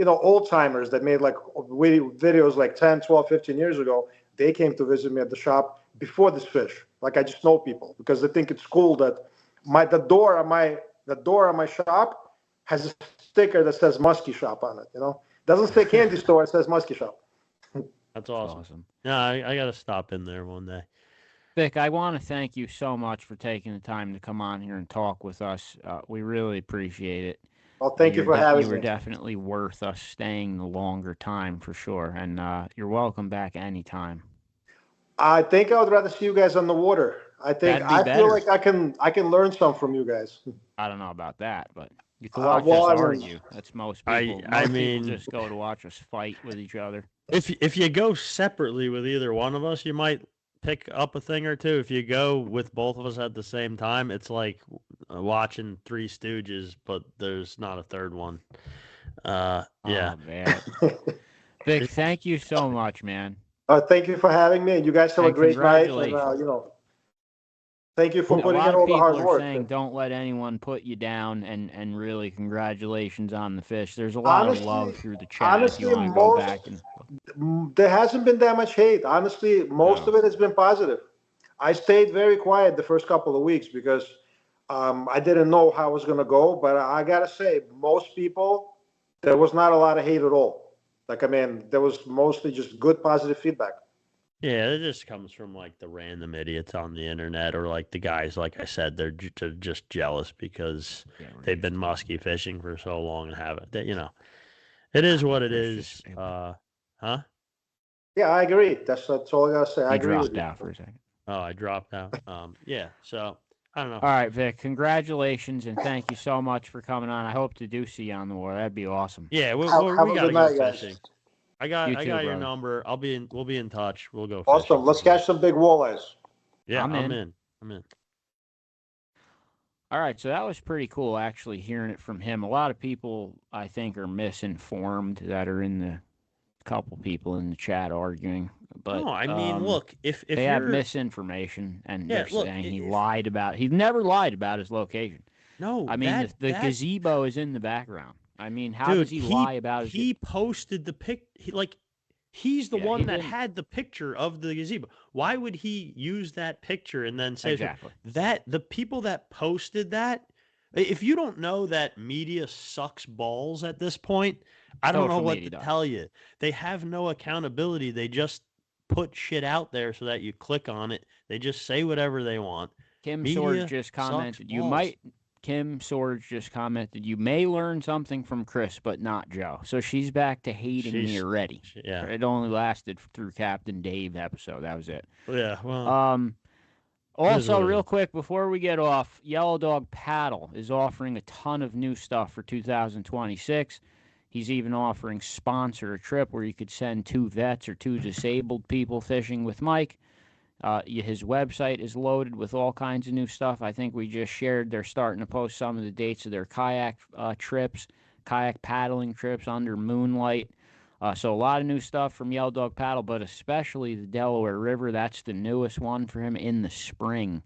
S2: old timers that made like videos like 10, 12, 15 years ago. They came to visit me at the shop before this fish. Like I just know people because they think it's cool that the door on my shop has a sticker that says Muskie Shop on it. Doesn't say candy store, it says Muskie Shop.
S3: That's awesome. Yeah, I got to stop in there one day.
S1: Vic, I want to thank you so much for taking the time to come on here and talk with us. We really appreciate it.
S2: Well, thank you for having me.
S1: You were definitely worth us staying the longer time for sure, and you're welcome back anytime.
S2: I think I would rather see you guys on the water. I feel like I can learn some from you guys.
S1: I don't know about that, but you can watch us argue. That's most people. People just go to watch us fight with each other.
S3: If you go separately with either one of us, you might pick up a thing or two. If you go with both of us at the same time, it's like watching Three Stooges, but there's not a third one. Yeah.
S1: Oh, man. Vic, thank you so much, man.
S2: Thank you for having me. You guys have a great night. And, thank you for putting in all the hard work. A lot of people are
S1: saying don't let anyone put you down, and really congratulations on the fish. There's a lot of love through the chat.
S2: Honestly, there hasn't been that much hate. Honestly, most of it has been positive. I stayed very quiet the first couple of weeks because I didn't know how it was going to go. But I got to say, most people, there was not a lot of hate at all. There was mostly just good, positive feedback.
S3: Yeah, it just comes from like the random idiots on the internet, or like the guys, like I said, they're just jealous because they've been muskie fishing for so long and haven't. It is what it is. Huh?
S2: Yeah, I agree. That's all I gotta say. I agree with you.
S1: Dropped out for a second.
S3: Oh, I dropped out. Yeah. So I don't know.
S1: All right, Vic. Congratulations and thank you so much for coming on. I hope to do see you on the water. That'd be awesome.
S3: Yeah, we gotta go fishing. I got your number. We'll be in touch. We'll go fishing.
S2: Awesome. Let's catch some big walleyes.
S3: Yeah, I'm in.
S1: All right, so that was pretty cool actually hearing it from him. A lot of people I think are misinformed that are in the couple people in the chat arguing. But
S3: no, I mean, look, if
S1: they
S3: you're
S1: have misinformation and
S3: yeah,
S1: they're
S3: look,
S1: saying he lied about. He never lied about his location.
S3: no,
S1: I mean, the gazebo is in the background. I mean, how does he lie about his?
S3: He posted the pic. He's the one that had the picture of the gazebo. Why would he use that picture and then say
S1: exactly
S3: that the people that posted that? If you don't know that media sucks balls at this point, I don't know what to tell you. They have no accountability. They just put shit out there so that you click on it. They just say whatever they want.
S1: Kim Sorge just commented, Kim Sorge just commented, you may learn something from Chris, but not Joe. So she's back to hating me already.
S3: Yeah.
S1: It only lasted through Captain Dave episode. That was it.
S3: Yeah, well.
S1: Also, real quick, before we get off, Yellow Dog Paddle is offering a ton of new stuff for 2026. He's even offering sponsor a trip where you could send 2 vets or 2 disabled people fishing with Mike. His website is loaded with all kinds of new stuff. I think we just shared they're starting to post some of the dates of their kayak trips, kayak paddling trips under moonlight. So a lot of new stuff from Yellow Dog Paddle, but especially the Delaware River. That's the newest one for him in the spring.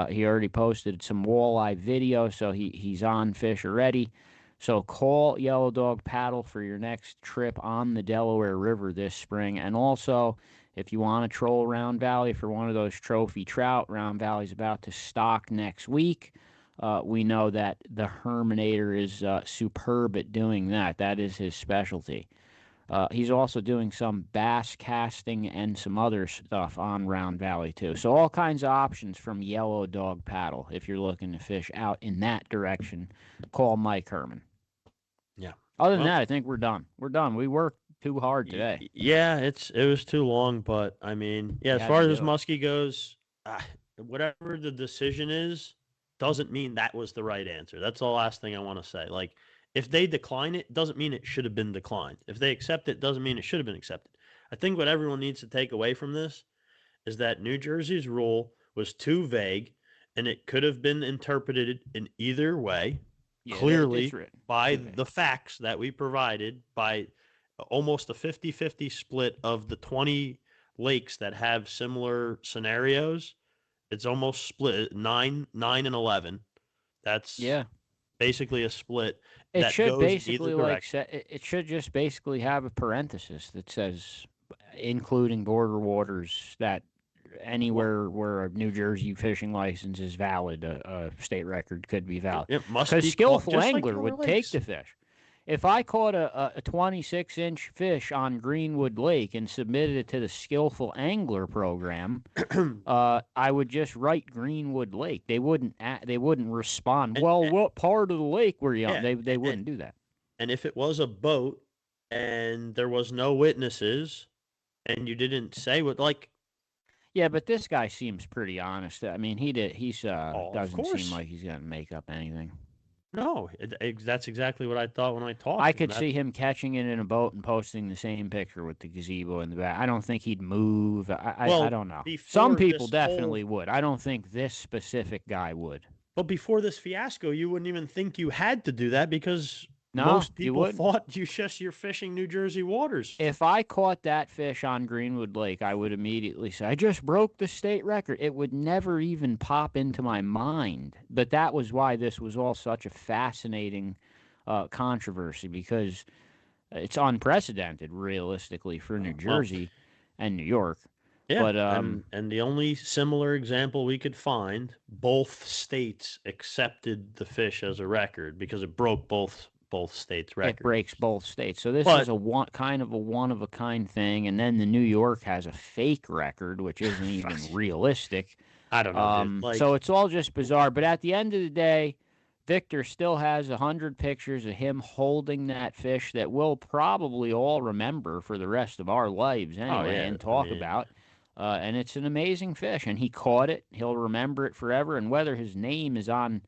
S1: He already posted some walleye video, so he's on fish already. So call Yellow Dog Paddle for your next trip on the Delaware River this spring. And also, if you want to troll Round Valley for one of those trophy trout, Round Valley's about to stock next week. We know that the Herminator is superb at doing that. That is his specialty. He's also doing some bass casting and some other stuff on Round Valley, too. So all kinds of options from Yellow Dog Paddle. If you're looking to fish out in that direction, call Mike Herman.
S3: Yeah.
S1: Other than that, I think we're done. We're done. We worked too hard today.
S3: Yeah, it was too long, but I mean, yeah, as far as Muskie goes, whatever the decision is, doesn't mean that was the right answer. That's the last thing I want to say. Like, if they decline it, doesn't mean it should have been declined. If they accept it, doesn't mean it should have been accepted. I think what everyone needs to take away from this is that New Jersey's rule was too vague, and it could have been interpreted in either way, clearly by the facts that we provided, by almost a 50-50 split of the 20 lakes that have similar scenarios. It's almost split 9 and 11. That's basically a split.
S1: It should basically it should just basically have a parenthesis that says including border waters that anywhere where a New Jersey fishing license is valid, a state record could be valid.
S3: It must be
S1: because skillful angler would take the fish. If I caught a 26-inch fish on Greenwood Lake and submitted it to the Skillful Angler program, I would just write Greenwood Lake. They wouldn't respond. What part of the lake were you on? They wouldn't do that.
S3: And if it was a boat and there was no witnesses and you didn't say what, like.
S1: Yeah, but this guy seems pretty honest. I mean, doesn't seem like he's going to make up anything.
S3: No, that's exactly what I thought when I talked.
S1: I could see him catching it in a boat and posting the same picture with the gazebo in the back. I don't think he'd move. I don't know. Some people definitely would. I don't think this specific guy would.
S3: But before this fiasco, you wouldn't even think you had to do that because most people thought you're fishing New Jersey waters.
S1: If I caught that fish on Greenwood Lake, I would immediately say, I just broke the state record. It would never even pop into my mind. But that was why this was all such a fascinating controversy, because it's unprecedented, realistically, for New Jersey and New York.
S3: Yeah,
S1: but,
S3: and the only similar example we could find, both states accepted the fish as a record because it broke both states' records.
S1: It breaks both states. So this is kind of a one-of-a-kind thing, and then the New York has a fake record, which isn't even realistic.
S3: I don't know.
S1: So it's all just bizarre. But at the end of the day, Victor still has 100 pictures of him holding that fish that we'll probably all remember for the rest of our lives anyway and talk about. And it's an amazing fish, and he caught it. He'll remember it forever. And whether his name is on,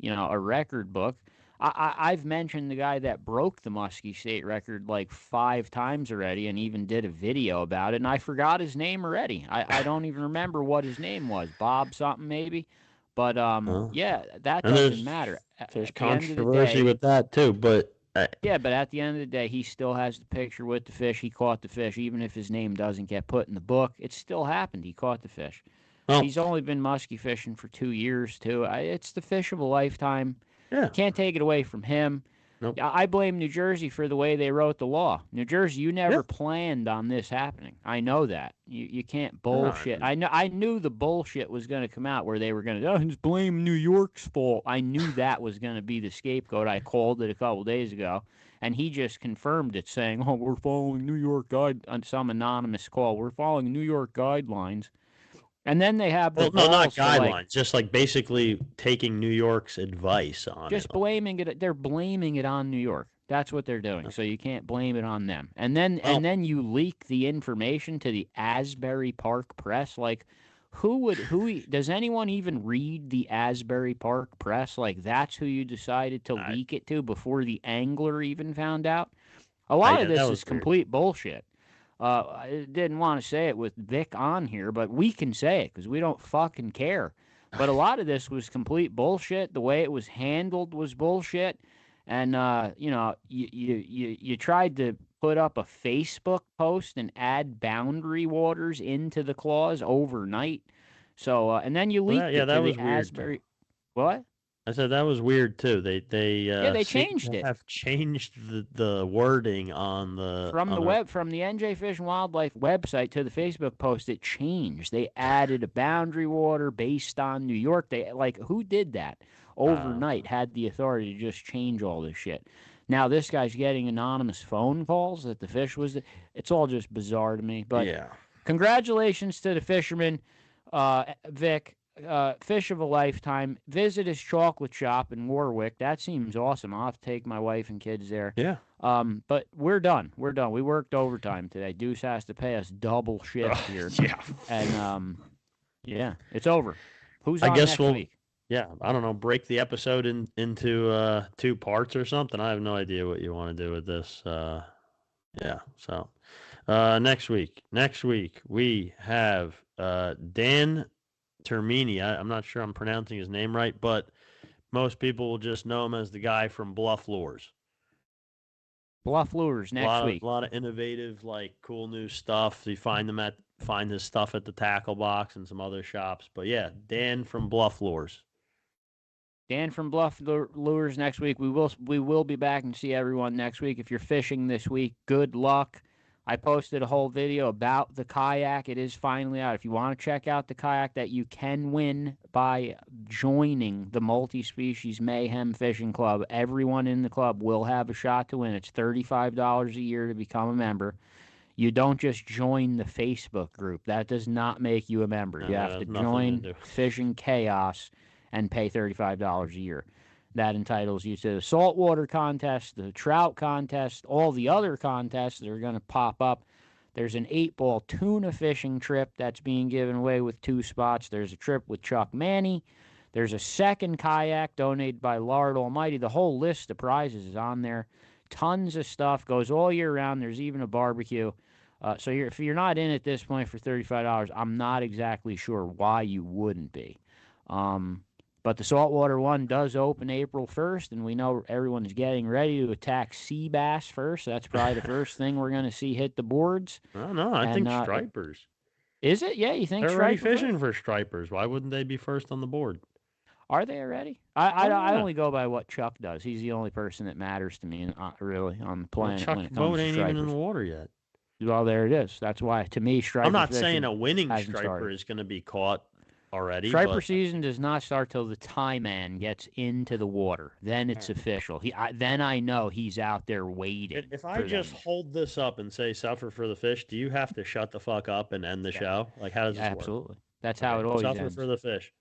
S1: a record book. I've mentioned the guy that broke the Muskie state record like 5 times already and even did a video about it, and I forgot his name already. I don't even remember what his name was. Bob something maybe. But, that doesn't matter.
S3: There's controversy with that, too. But
S1: Yeah, but at the end of the day, he still has the picture with the fish. He caught the fish. Even if his name doesn't get put in the book, it still happened. He caught the fish.
S3: Well,
S1: He's only been muskie fishing for 2 years, too. It's the fish of a lifetime.
S3: yeah.
S1: Can't take it away from him.
S3: Nope.
S1: I blame New Jersey for the way they wrote the law. New Jersey, you never
S3: Yeah.
S1: planned on this happening. I know that. You can't bullshit. I knew the bullshit was going to come out where they were going to just blame New York's fault. I knew that was going to be the scapegoat. I called it a couple days ago, and he just confirmed it, saying, "Oh, we're following New York on some anonymous call. We're following New York guidelines." And then they have the
S3: no, not
S1: balls to,
S3: guidelines, just like basically taking New York's advice on
S1: just
S3: it.
S1: blaming it. They're blaming it on New York. That's what they're doing. So you can't blame it on them. And then you leak the information to the Asbury Park Press. Like, does anyone even read the Asbury Park Press? Like, that's who you decided to leak it to before the angler even found out? A lot of this is complete bullshit. I didn't want to say it with Vic on here, but we can say it because we don't fucking care. But a lot of this was complete bullshit. The way it was handled was bullshit. And, you tried to put up a Facebook post and add boundary waters into the clause overnight. So, and then you leaked it to the Asbury. What?
S3: I said that was weird too. They
S1: changed it.
S3: Have changed the wording on the
S1: from the NJ Fish and Wildlife website to the Facebook post. It changed. They added a boundary water based on New York. Who did that overnight? Had the authority to just change all this shit. Now this guy's getting anonymous phone calls that the fish was. It's all just bizarre to me. But
S3: yeah,
S1: congratulations to the fisherman, Vic. Fish of a lifetime. Visit his chocolate shop in Warwick. That seems awesome. I'll have to take my wife and kids there.
S3: Yeah.
S1: But we're done. We worked overtime today. Deuce has to pay us double shift here.
S3: Yeah.
S1: And yeah, it's over. Who's on next week?
S3: Yeah, I don't know. Break the episode into 2 parts or something. I have no idea what you want to do with this. Yeah. So next week we have Dan Termini. I'm not sure I'm pronouncing his name right, but most people will just know him as the guy from Bluff Lures.
S1: Bluff Lures next week.
S3: A lot of innovative, cool new stuff. You find his stuff at the Tackle Box and some other shops. But yeah, Dan from Bluff Lures.
S1: Dan from Bluff Lures next week. We will be back and see everyone next week. If you're fishing this week, good luck. I posted a whole video about the kayak. It is finally out. If you want to check out the kayak that you can win by joining the Multi-Species Mayhem Fishing Club, everyone in the club will have a shot to win. It's $35 a year to become a member. You don't just join the Facebook group. That does not make you a member. You have to join Fishing Chaos and pay $35 a year. That entitles you to the saltwater contest, the trout contest, all the other contests that are going to pop up. There's an 8-ball tuna fishing trip that's being given away with 2 spots. There's a trip with Chuck Manny. There's a second kayak donated by Lord Almighty. The whole list of prizes is on there. Tons of stuff. Goes all year round. There's even a barbecue. So if you're not in at this point for $35, I'm not exactly sure why you wouldn't be. But the saltwater one does open April 1st, and we know everyone's getting ready to attack sea bass first. So that's probably the first thing we're going to see hit the boards.
S3: No, I think stripers.
S1: Is it? Yeah, you think
S3: they're already fishing for stripers? Why wouldn't they be first on the board?
S1: Are they already? I only go by what Chuck does. He's the only person that matters to me, really, on the planet.
S3: Chuck's boat ain't even in the water yet.
S1: Well, there it is. That's why, to me, striper.
S3: I'm not saying a winning striper is going to be caught already.
S1: Striper season does not start till the tie man gets into the water. Then it's official. Then I know he's out there waiting.
S3: If I just hold this up and say "suffer for the fish," do you have to shut the fuck up and end the show? How does this work?
S1: Absolutely. That's how it always
S3: suffer
S1: ends.
S3: for the fish.